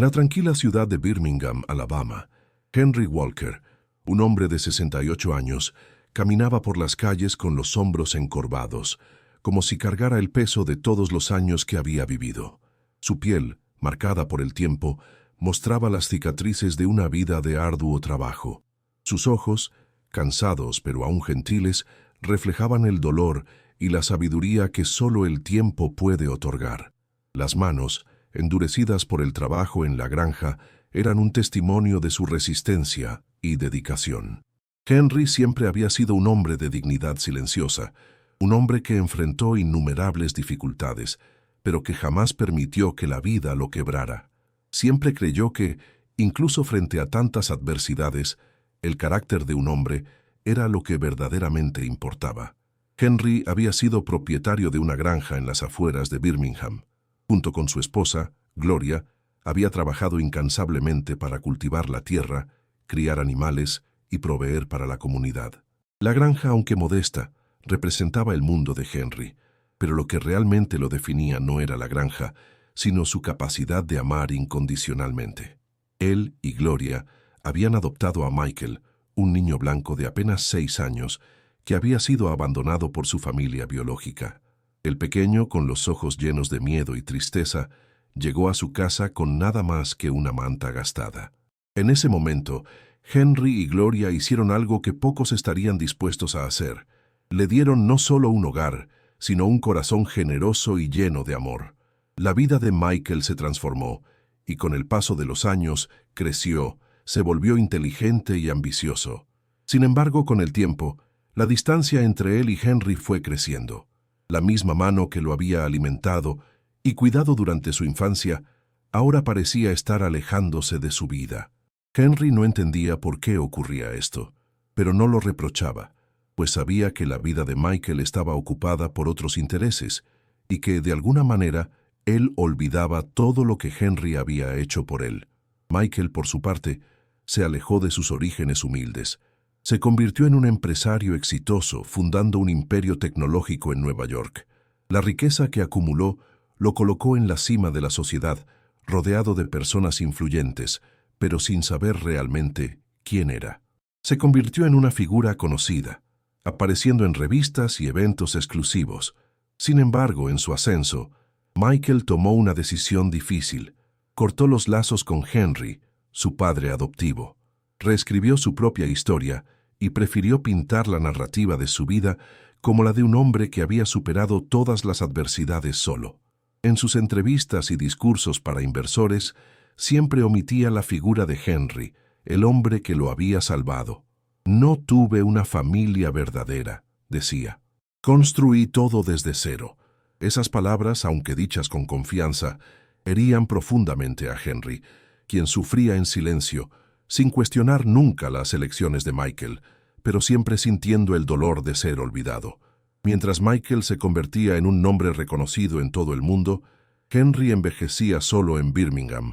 En la tranquila ciudad de Birmingham, Alabama, Henry Walker, un hombre de 68 años, caminaba por las calles con los hombros encorvados, como si cargara el peso de todos los años que había vivido. Su piel, marcada por el tiempo, mostraba las cicatrices de una vida de arduo trabajo. Sus ojos, cansados pero aún gentiles, reflejaban el dolor y la sabiduría que solo el tiempo puede otorgar. Las manos, endurecidas por el trabajo en la granja, eran un testimonio de su resistencia y dedicación. Henry siempre había sido un hombre de dignidad silenciosa, un hombre que enfrentó innumerables dificultades, pero que jamás permitió que la vida lo quebrara. Siempre creyó que, incluso frente a tantas adversidades, el carácter de un hombre era lo que verdaderamente importaba. Henry había sido propietario de una granja en las afueras de Birmingham. Junto con su esposa, Gloria, había trabajado incansablemente para cultivar la tierra, criar animales y proveer para la comunidad. La granja, aunque modesta, representaba el mundo de Henry, pero lo que realmente lo definía no era la granja, sino su capacidad de amar incondicionalmente. Él y Gloria habían adoptado a Michael, un niño blanco de apenas 6 años, que había sido abandonado por su familia biológica. El pequeño, con los ojos llenos de miedo y tristeza, llegó a su casa con nada más que una manta gastada. En ese momento, Henry y Gloria hicieron algo que pocos estarían dispuestos a hacer. Le dieron no solo un hogar, sino un corazón generoso y lleno de amor. La vida de Michael se transformó, y con el paso de los años creció, se volvió inteligente y ambicioso. Sin embargo, con el tiempo, la distancia entre él y Henry fue creciendo. La misma mano que lo había alimentado y cuidado durante su infancia, ahora parecía estar alejándose de su vida. Henry no entendía por qué ocurría esto, pero no lo reprochaba, pues sabía que la vida de Michael estaba ocupada por otros intereses y que, de alguna manera, él olvidaba todo lo que Henry había hecho por él. Michael, por su parte, se alejó de sus orígenes humildes. Se convirtió en un empresario exitoso, fundando un imperio tecnológico en Nueva York. La riqueza que acumuló lo colocó en la cima de la sociedad, rodeado de personas influyentes, pero sin saber realmente quién era. Se convirtió en una figura conocida, apareciendo en revistas y eventos exclusivos. Sin embargo, en su ascenso, Michael tomó una decisión difícil. Cortó los lazos con Henry, su padre adoptivo. Reescribió su propia historia y prefirió pintar la narrativa de su vida como la de un hombre que había superado todas las adversidades solo. En sus entrevistas y discursos para inversores, siempre omitía la figura de Henry, el hombre que lo había salvado. «No tuve una familia verdadera», decía. «Construí todo desde cero». Esas palabras, aunque dichas con confianza, herían profundamente a Henry, quien sufría en silencio, sin cuestionar nunca las elecciones de Michael, pero siempre sintiendo el dolor de ser olvidado. Mientras Michael se convertía en un nombre reconocido en todo el mundo, Henry envejecía solo en Birmingham,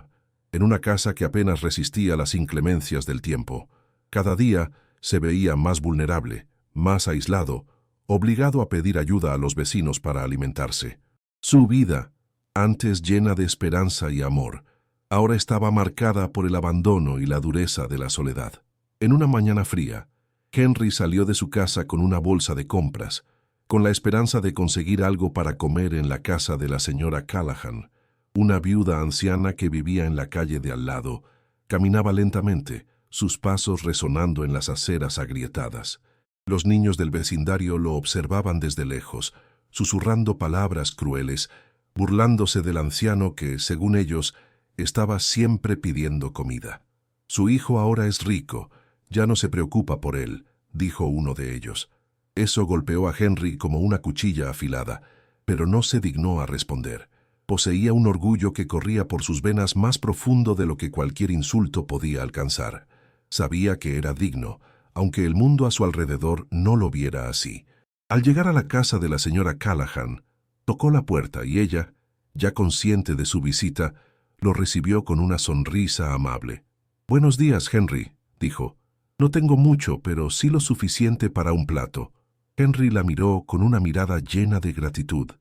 en una casa que apenas resistía las inclemencias del tiempo. Cada día se veía más vulnerable, más aislado, obligado a pedir ayuda a los vecinos para alimentarse. Su vida, antes llena de esperanza y amor, ahora estaba marcada por el abandono y la dureza de la soledad. En una mañana fría, Henry salió de su casa con una bolsa de compras, con la esperanza de conseguir algo para comer en la casa de la señora Callahan, una viuda anciana que vivía en la calle de al lado. Caminaba lentamente, sus pasos resonando en las aceras agrietadas. Los niños del vecindario lo observaban desde lejos, susurrando palabras crueles, burlándose del anciano que, según ellos, estaba siempre pidiendo comida. «Su hijo ahora es rico, ya no se preocupa por él», dijo uno de ellos. Eso golpeó a Henry como una cuchilla afilada, pero no se dignó a responder. Poseía un orgullo que corría por sus venas más profundo de lo que cualquier insulto podía alcanzar. Sabía que era digno, aunque el mundo a su alrededor no lo viera así. Al llegar a la casa de la señora Callahan, tocó la puerta y ella, ya consciente de su visita, lo recibió con una sonrisa amable. «Buenos días, Henry», dijo. «No tengo mucho, pero sí lo suficiente para un plato». Henry la miró con una mirada llena de gratitud,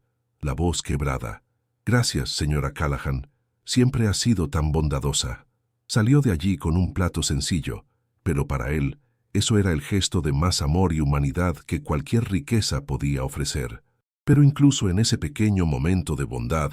la voz quebrada. «Gracias, señora Callahan. siempre ha sido tan bondadosa. Salió de allí con un plato sencillo, pero para él, eso era el gesto de más amor y humanidad que cualquier riqueza podía ofrecer. Pero incluso en ese pequeño momento de bondad,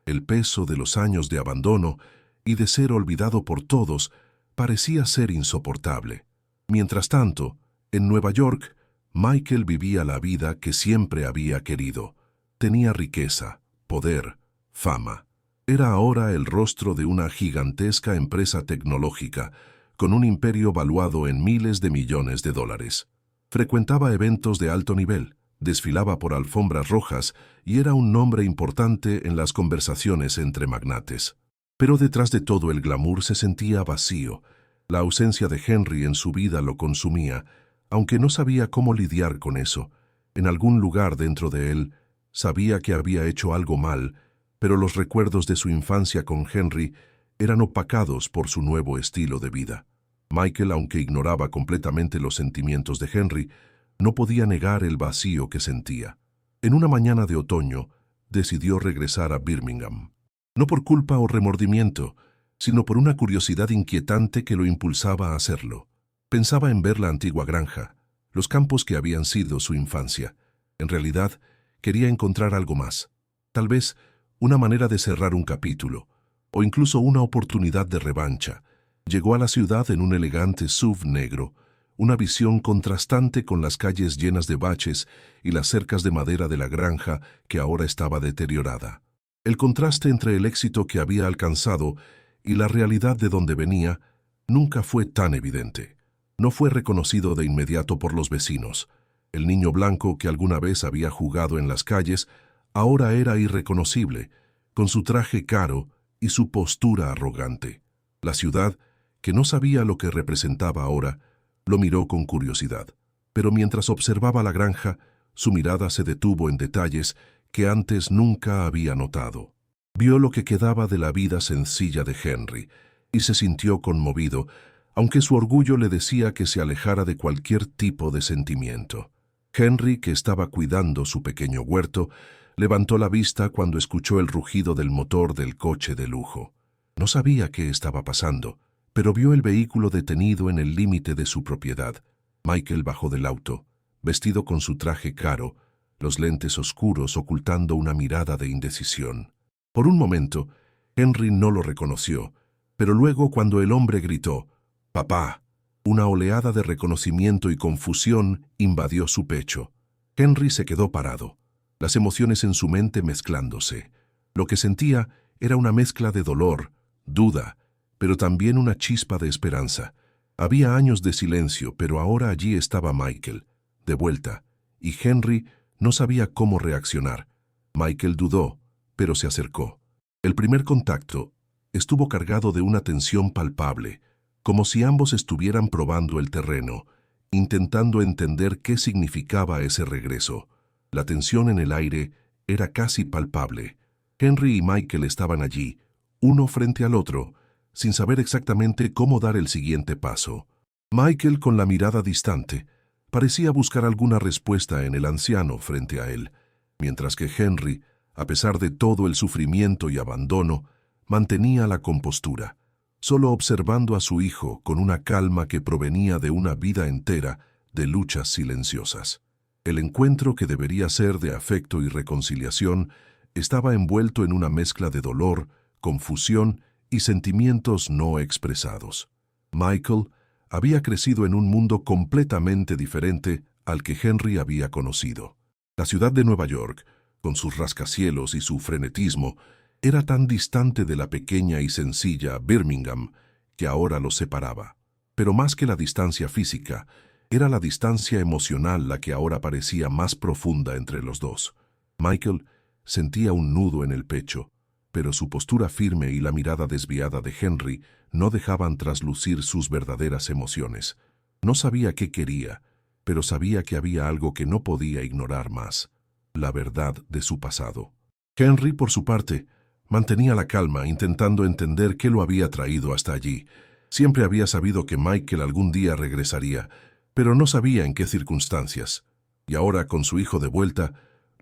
el peso de los años de abandono y de ser olvidado por todos parecía ser insoportable. Mientras tanto, en Nueva York, Michael vivía la vida que siempre había querido. Tenía riqueza, poder, fama. Era ahora el rostro de una gigantesca empresa tecnológica, con un imperio valuado en miles de millones de dólares. Frecuentaba eventos de alto nivel, desfilaba por alfombras rojas y era un nombre importante en las conversaciones entre magnates. Pero detrás de todo el glamour se sentía vacío. La ausencia de Henry en su vida lo consumía, aunque no sabía cómo lidiar con eso. En algún lugar dentro de él, sabía que había hecho algo mal, pero los recuerdos de su infancia con Henry eran opacados por su nuevo estilo de vida. Michael, aunque ignoraba completamente los sentimientos de Henry, no podía negar el vacío que sentía. En una mañana de otoño, decidió regresar a Birmingham. No por culpa o remordimiento, sino por una curiosidad inquietante que lo impulsaba a hacerlo. Pensaba en ver la antigua granja, los campos que habían sido su infancia. En realidad, quería encontrar algo más. Tal vez una manera de cerrar un capítulo, o incluso una oportunidad de revancha. Llegó a la ciudad en un elegante SUV negro, una visión contrastante con las calles llenas de baches y las cercas de madera de la granja que ahora estaba deteriorada. El contraste entre el éxito que había alcanzado y la realidad de donde venía nunca fue tan evidente. No fue reconocido de inmediato por los vecinos. El niño blanco que alguna vez había jugado en las calles ahora era irreconocible, con su traje caro y su postura arrogante. La ciudad, que no sabía lo que representaba ahora, lo miró con curiosidad. Pero mientras observaba la granja, su mirada se detuvo en detalles que antes nunca había notado. Vio lo que quedaba de la vida sencilla de Henry y se sintió conmovido, aunque su orgullo le decía que se alejara de cualquier tipo de sentimiento. Henry, que estaba cuidando su pequeño huerto, levantó la vista cuando escuchó el rugido del motor del coche de lujo. No sabía qué estaba pasando, pero vio el vehículo detenido en el límite de su propiedad. Michael bajó del auto, vestido con su traje caro, los lentes oscuros ocultando una mirada de indecisión. Por un momento, Henry no lo reconoció, pero luego cuando el hombre gritó, «¡Papá!», una oleada de reconocimiento y confusión invadió su pecho. Henry se quedó parado, las emociones en su mente mezclándose. Lo que sentía era una mezcla de dolor, duda, pero también una chispa de esperanza. Había años de silencio, pero ahora allí estaba Michael, de vuelta, y Henry no sabía cómo reaccionar. Michael dudó, pero se acercó. El primer contacto estuvo cargado de una tensión palpable, como si ambos estuvieran probando el terreno, intentando entender qué significaba ese regreso. La tensión en el aire era casi palpable. Henry y Michael estaban allí, uno frente al otro, sin saber exactamente cómo dar el siguiente paso. Michael, con la mirada distante, parecía buscar alguna respuesta en el anciano frente a él, mientras que Henry, a pesar de todo el sufrimiento y abandono, mantenía la compostura, solo observando a su hijo con una calma que provenía de una vida entera de luchas silenciosas. El encuentro, que debería ser de afecto y reconciliación, estaba envuelto en una mezcla de dolor, confusión y sentimientos no expresados. Michael había crecido en un mundo completamente diferente al que Henry había conocido. La ciudad de Nueva York, con sus rascacielos y su frenetismo, era tan distante de la pequeña y sencilla Birmingham que ahora los separaba. Pero más que la distancia física, era la distancia emocional la que ahora parecía más profunda entre los dos. Michael sentía un nudo en el pecho, pero su postura firme y la mirada desviada de Henry no dejaban traslucir sus verdaderas emociones. No sabía qué quería, pero sabía que había algo que no podía ignorar más: la verdad de su pasado. Henry, por su parte, mantenía la calma, intentando entender qué lo había traído hasta allí. Siempre había sabido que Michael algún día regresaría, pero no sabía en qué circunstancias. Y ahora, con su hijo de vuelta,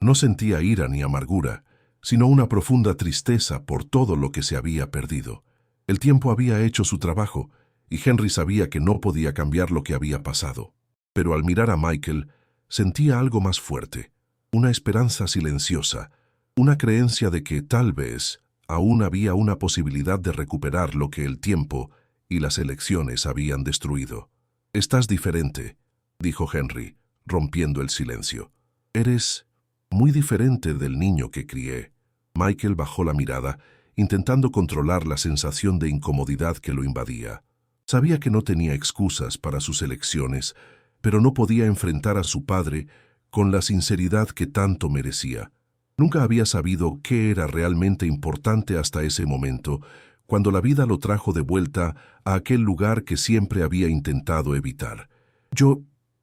no sentía ira ni amargura, sino una profunda tristeza por todo lo que se había perdido. El tiempo había hecho su trabajo, y Henry sabía que no podía cambiar lo que había pasado. Pero al mirar a Michael, sentía algo más fuerte, una esperanza silenciosa, una creencia de que tal vez aún había una posibilidad de recuperar lo que el tiempo y las elecciones habían destruido. «Estás diferente», dijo Henry, rompiendo el silencio. «Eres muy diferente del niño que crié». Michael bajó la mirada, intentando controlar la sensación de incomodidad que lo invadía. Sabía que no tenía excusas para sus elecciones, pero no podía enfrentar a su padre con la sinceridad que tanto merecía. Nunca había sabido qué era realmente importante hasta ese momento, cuando la vida lo trajo de vuelta a aquel lugar que siempre había intentado evitar. «Yo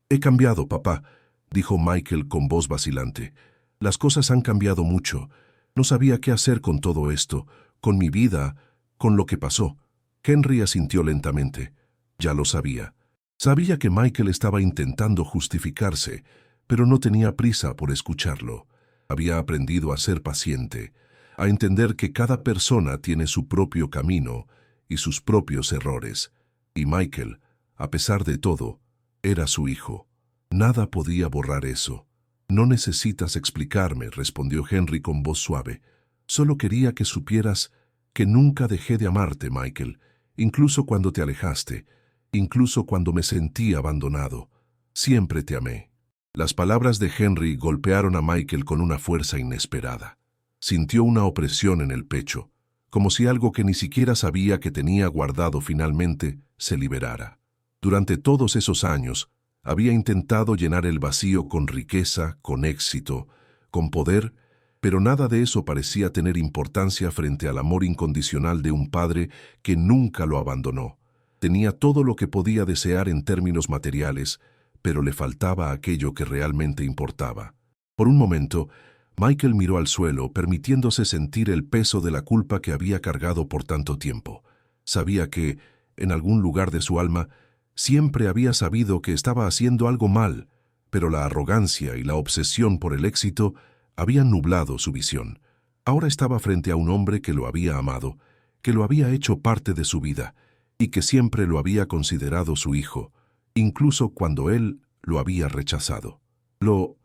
he cambiado, papá», dijo Michael con voz vacilante. «Las cosas han cambiado mucho. No sabía qué hacer con todo esto, con mi vida, con lo que pasó». Henry asintió lentamente. Ya lo sabía. Sabía que Michael estaba intentando justificarse, pero no tenía prisa por escucharlo. Había aprendido a ser paciente, a entender que cada persona tiene su propio camino y sus propios errores. Y Michael, a pesar de todo, era su hijo. Nada podía borrar eso. «No necesitas explicarme», respondió Henry con voz suave. «Solo quería que supieras que nunca dejé de amarte, Michael, incluso cuando te alejaste, incluso cuando me sentí abandonado. Siempre te amé». Las palabras de Henry golpearon a Michael con una fuerza inesperada. Sintió una opresión en el pecho, como si algo que ni siquiera sabía que tenía guardado finalmente se liberara. Durante todos esos años, había intentado llenar el vacío con riqueza, con éxito, con poder, pero nada de eso parecía tener importancia frente al amor incondicional de un padre que nunca lo abandonó. Tenía todo lo que podía desear en términos materiales, pero le faltaba aquello que realmente importaba. Por un momento, Michael miró al suelo, permitiéndose sentir el peso de la culpa que había cargado por tanto tiempo. Sabía que, en algún lugar de su alma, siempre había sabido que estaba haciendo algo mal, pero la arrogancia y la obsesión por el éxito habían nublado su visión. Ahora estaba frente a un hombre que lo había amado, que lo había hecho parte de su vida, y que siempre lo había considerado su hijo, incluso cuando él lo había rechazado. Lo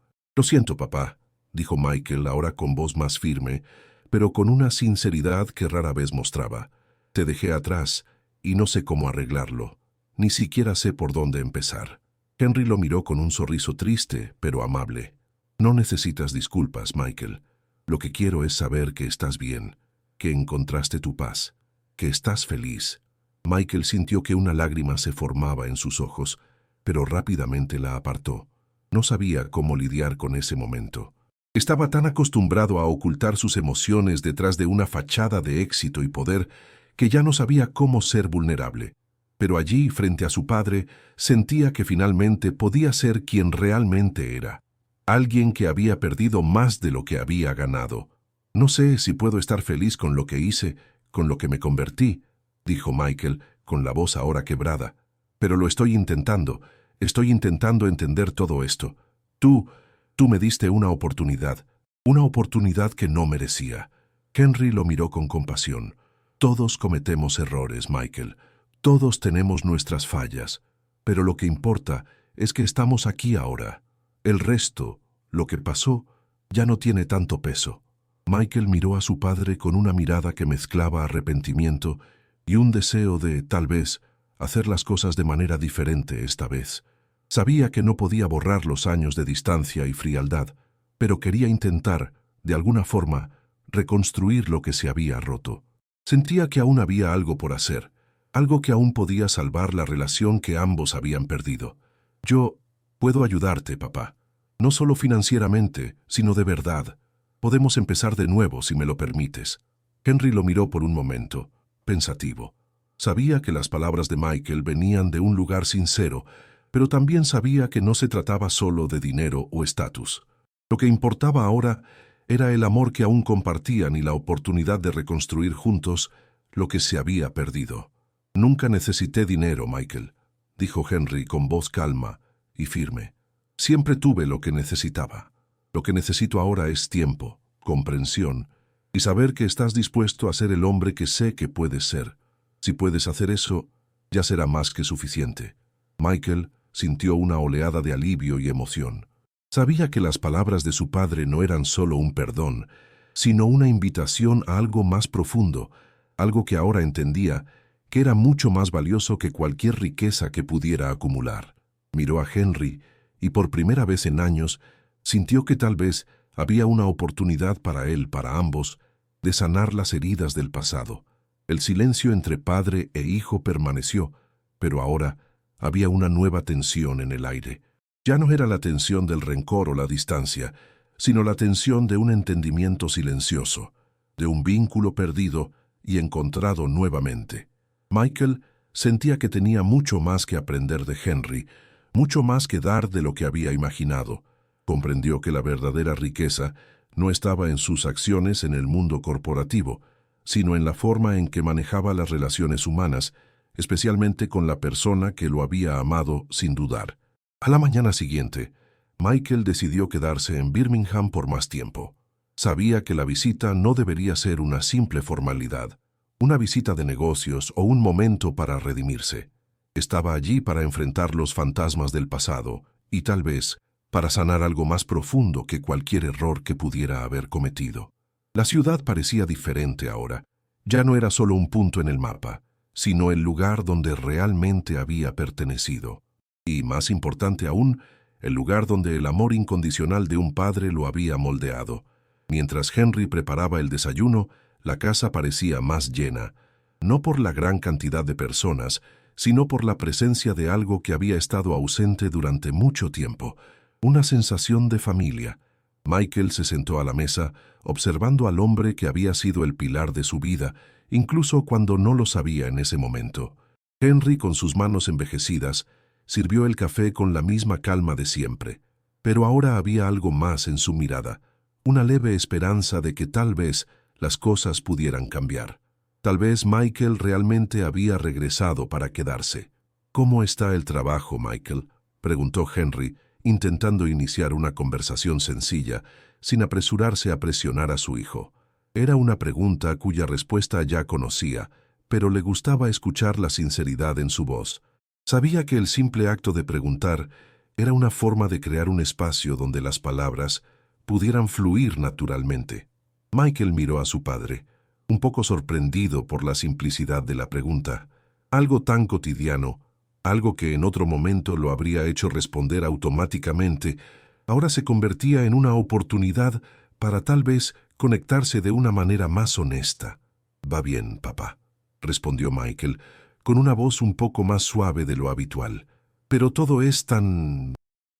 siento, papá», dijo Michael ahora con voz más firme, pero con una sinceridad que rara vez mostraba. «Te dejé atrás y no sé cómo arreglarlo. Ni siquiera sé por dónde empezar». Henry lo miró con un sonriso triste, pero amable. «No necesitas disculpas, Michael. Lo que quiero es saber que estás bien, que encontraste tu paz, que estás feliz». Michael sintió que una lágrima se formaba en sus ojos, pero rápidamente la apartó. No sabía cómo lidiar con ese momento. Estaba tan acostumbrado a ocultar sus emociones detrás de una fachada de éxito y poder que ya no sabía cómo ser vulnerable. Pero allí, frente a su padre, sentía que finalmente podía ser quien realmente era. Alguien que había perdido más de lo que había ganado. «No sé si puedo estar feliz con lo que hice, con lo que me convertí», dijo Michael, con la voz ahora quebrada. «Pero lo estoy intentando entender todo esto. Tú me diste una oportunidad que no merecía». Henry lo miró con compasión. «Todos cometemos errores, Michael. Todos tenemos nuestras fallas. Pero lo que importa es que estamos aquí ahora. El resto, lo que pasó, ya no tiene tanto peso». Michael miró a su padre con una mirada que mezclaba arrepentimiento y un deseo de, tal vez, hacer las cosas de manera diferente esta vez. Sabía que no podía borrar los años de distancia y frialdad, pero quería intentar, de alguna forma, reconstruir lo que se había roto. Sentía que aún había algo por hacer, algo que aún podía salvar la relación que ambos habían perdido. «Yo puedo ayudarte, papá. No solo financieramente, sino de verdad. Podemos empezar de nuevo si me lo permites». Henry lo miró por un momento, pensativo. Sabía que las palabras de Michael venían de un lugar sincero, pero también sabía que no se trataba solo de dinero o estatus. Lo que importaba ahora era el amor que aún compartían y la oportunidad de reconstruir juntos lo que se había perdido. «Nunca necesité dinero, Michael», dijo Henry con voz calma y firme. «Siempre tuve lo que necesitaba. Lo que necesito ahora es tiempo, comprensión y saber que estás dispuesto a ser el hombre que sé que puedes ser. Si puedes hacer eso, ya será más que suficiente. Michael sintió una oleada de alivio y emoción. Sabía que las palabras de su padre no eran solo un perdón, sino una invitación a algo más profundo, algo que ahora entendía que era mucho más valioso que cualquier riqueza que pudiera acumular. Miró a Henry y por primera vez en años sintió que tal vez había una oportunidad para él, para ambos, de sanar las heridas del pasado. El silencio entre padre e hijo permaneció, pero ahora había una nueva tensión en el aire. Ya no era la tensión del rencor o la distancia, sino la tensión de un entendimiento silencioso, de un vínculo perdido y encontrado nuevamente. Michael sentía que tenía mucho más que aprender de Henry, mucho más que dar de lo que había imaginado. Comprendió que la verdadera riqueza no estaba en sus acciones en el mundo corporativo, sino en la forma en que manejaba las relaciones humanas, especialmente con la persona que lo había amado sin dudar. A la mañana siguiente, Michael decidió quedarse en Birmingham por más tiempo. Sabía que la visita no debería ser una simple formalidad, una visita de negocios o un momento para redimirse. Estaba allí para enfrentar los fantasmas del pasado y tal vez para sanar algo más profundo que cualquier error que pudiera haber cometido. La ciudad parecía diferente ahora. Ya no era solo un punto en el mapa, sino el lugar donde realmente había pertenecido. Y, más importante aún, el lugar donde el amor incondicional de un padre lo había moldeado. Mientras Henry preparaba el desayuno, la casa parecía más llena, no por la gran cantidad de personas, sino por la presencia de algo que había estado ausente durante mucho tiempo, una sensación de familia. Michael se sentó a la mesa, observando al hombre que había sido el pilar de su vida, incluso cuando no lo sabía en ese momento. Henry, con sus manos envejecidas, sirvió el café con la misma calma de siempre, pero ahora había algo más en su mirada, una leve esperanza de que tal vez las cosas pudieran cambiar. Tal vez Michael realmente había regresado para quedarse. «¿Cómo está el trabajo, Michael?», preguntó Henry, intentando iniciar una conversación sencilla, sin apresurarse a presionar a su hijo. Era una pregunta cuya respuesta ya conocía, pero le gustaba escuchar la sinceridad en su voz. Sabía que el simple acto de preguntar era una forma de crear un espacio donde las palabras pudieran fluir naturalmente. Michael miró a su padre, un poco sorprendido por la simplicidad de la pregunta. Algo tan cotidiano, algo que en otro momento lo habría hecho responder automáticamente, ahora se convertía en una oportunidad para tal vez conectarse de una manera más honesta. «Va bien, papá», respondió Michael, con una voz un poco más suave de lo habitual. «Pero todo es tan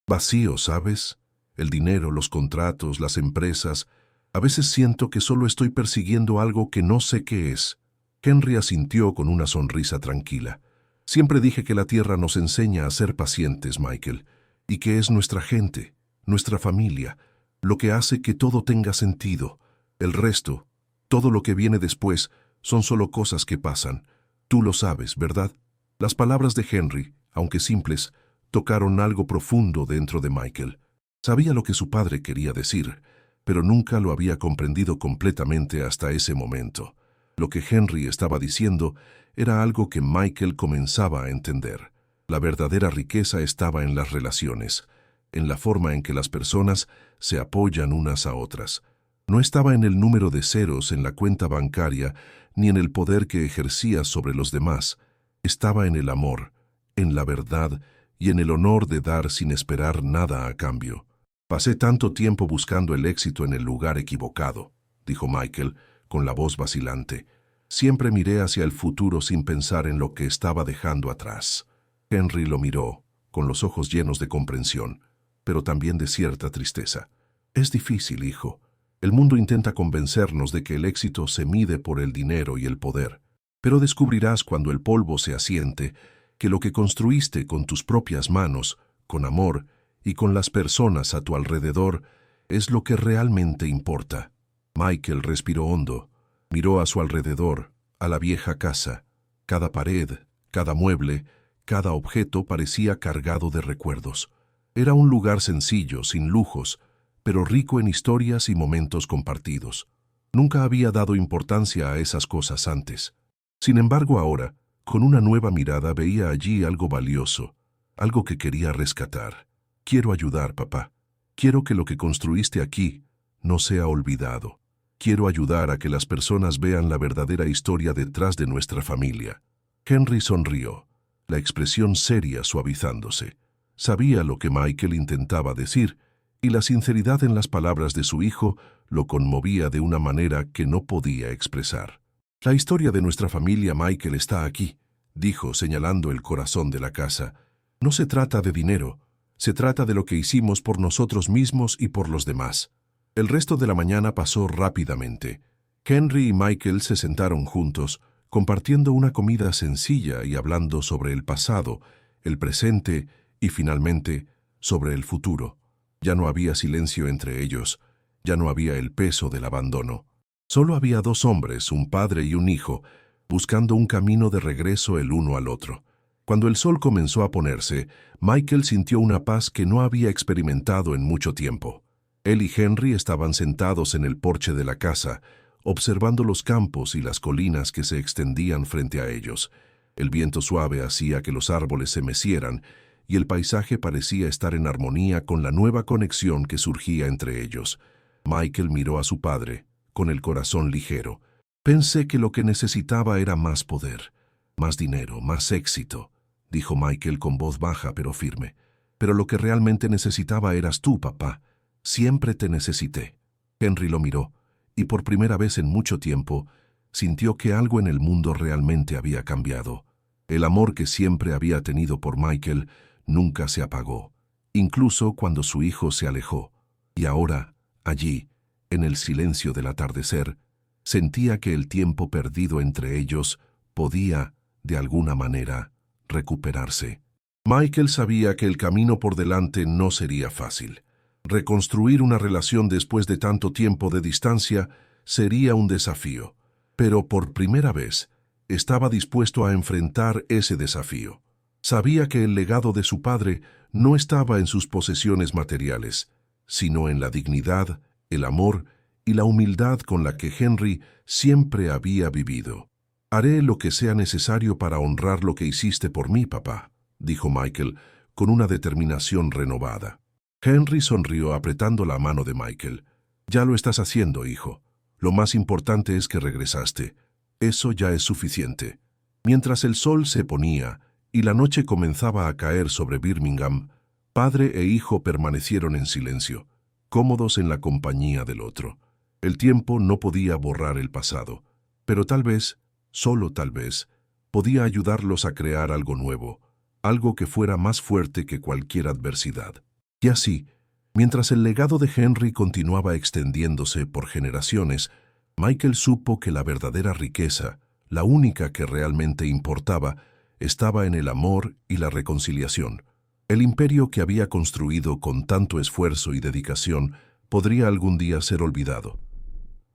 vacío, ¿sabes? El dinero, los contratos, las empresas. A veces siento que solo estoy persiguiendo algo que no sé qué es». Henry asintió con una sonrisa tranquila. «Siempre dije que la tierra nos enseña a ser pacientes, Michael, y que es nuestra gente, nuestra familia, lo que hace que todo tenga sentido. El resto, todo lo que viene después, son solo cosas que pasan. Tú lo sabes, ¿verdad?». Las palabras de Henry, aunque simples, tocaron algo profundo dentro de Michael. Sabía lo que su padre quería decir, pero nunca lo había comprendido completamente hasta ese momento. Lo que Henry estaba diciendo era algo que Michael comenzaba a entender. La verdadera riqueza estaba en las relaciones, en la forma en que las personas se apoyan unas a otras. No estaba en el número de ceros en la cuenta bancaria ni en el poder que ejercía sobre los demás. Estaba en el amor, en la verdad y en el honor de dar sin esperar nada a cambio. «Pasé tanto tiempo buscando el éxito en el lugar equivocado», dijo Michael, con la voz vacilante. «Siempre miré hacia el futuro sin pensar en lo que estaba dejando atrás». Henry lo miró, con los ojos llenos de comprensión, pero también de cierta tristeza. «Es difícil, hijo. El mundo intenta convencernos de que el éxito se mide por el dinero y el poder. Pero descubrirás cuando el polvo se asiente que lo que construiste con tus propias manos, con amor y con las personas a tu alrededor, es lo que realmente importa». Michael respiró hondo, miró a su alrededor, a la vieja casa. Cada pared, cada mueble, cada objeto parecía cargado de recuerdos. Era un lugar sencillo, sin lujos, pero rico en historias y momentos compartidos. Nunca había dado importancia a esas cosas antes. Sin embargo, ahora, con una nueva mirada, veía allí algo valioso, algo que quería rescatar. Quiero ayudar, papá. Quiero que lo que construiste aquí no sea olvidado. Quiero ayudar a que las personas vean la verdadera historia detrás de nuestra familia. Henry sonrió, la expresión seria suavizándose. Sabía lo que Michael intentaba decir, y la sinceridad en las palabras de su hijo lo conmovía de una manera que no podía expresar. La historia de nuestra familia, Michael, está aquí, dijo señalando el corazón de la casa. No se trata de dinero, se trata de lo que hicimos por nosotros mismos y por los demás. El resto de la mañana pasó rápidamente. Henry y Michael se sentaron juntos, compartiendo una comida sencilla y hablando sobre el pasado, el presente y, finalmente, sobre el futuro. Ya no había silencio entre ellos, ya no había el peso del abandono. Solo había dos hombres, un padre y un hijo, buscando un camino de regreso el uno al otro. Cuando el sol comenzó a ponerse, Michael sintió una paz que no había experimentado en mucho tiempo. Él y Henry estaban sentados en el porche de la casa, observando los campos y las colinas que se extendían frente a ellos. El viento suave hacía que los árboles se mecieran, y el paisaje parecía estar en armonía con la nueva conexión que surgía entre ellos. Michael miró a su padre, con el corazón ligero. «Pensé que lo que necesitaba era más poder, más dinero, más éxito», dijo Michael con voz baja pero firme. «Pero lo que realmente necesitaba eras tú, papá. Siempre te necesité». Henry lo miró, y por primera vez en mucho tiempo, sintió que algo en el mundo realmente había cambiado. El amor que siempre había tenido por Michael nunca se apagó, incluso cuando su hijo se alejó. Y ahora, allí, en el silencio del atardecer, sentía que el tiempo perdido entre ellos podía, de alguna manera, recuperarse. Michael sabía que el camino por delante no sería fácil. Reconstruir una relación después de tanto tiempo de distancia sería un desafío, pero por primera vez estaba dispuesto a enfrentar ese desafío. Sabía que el legado de su padre no estaba en sus posesiones materiales, sino en la dignidad, el amor y la humildad con la que Henry siempre había vivido. «Haré lo que sea necesario para honrar lo que hiciste por mí, papá», dijo Michael con una determinación renovada. Henry sonrió apretando la mano de Michael. «Ya lo estás haciendo, hijo. Lo más importante es que regresaste. Eso ya es suficiente». Mientras el sol se ponía y la noche comenzaba a caer sobre Birmingham, padre e hijo permanecieron en silencio, cómodos en la compañía del otro. El tiempo no podía borrar el pasado, pero tal vez, solo tal vez, podía ayudarlos a crear algo nuevo, algo que fuera más fuerte que cualquier adversidad. Y así, mientras el legado de Henry continuaba extendiéndose por generaciones, Michael supo que la verdadera riqueza, la única que realmente importaba, estaba en el amor y la reconciliación. El imperio que había construido con tanto esfuerzo y dedicación podría algún día ser olvidado.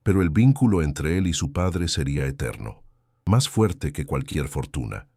Pero el vínculo entre él y su padre sería eterno, más fuerte que cualquier fortuna.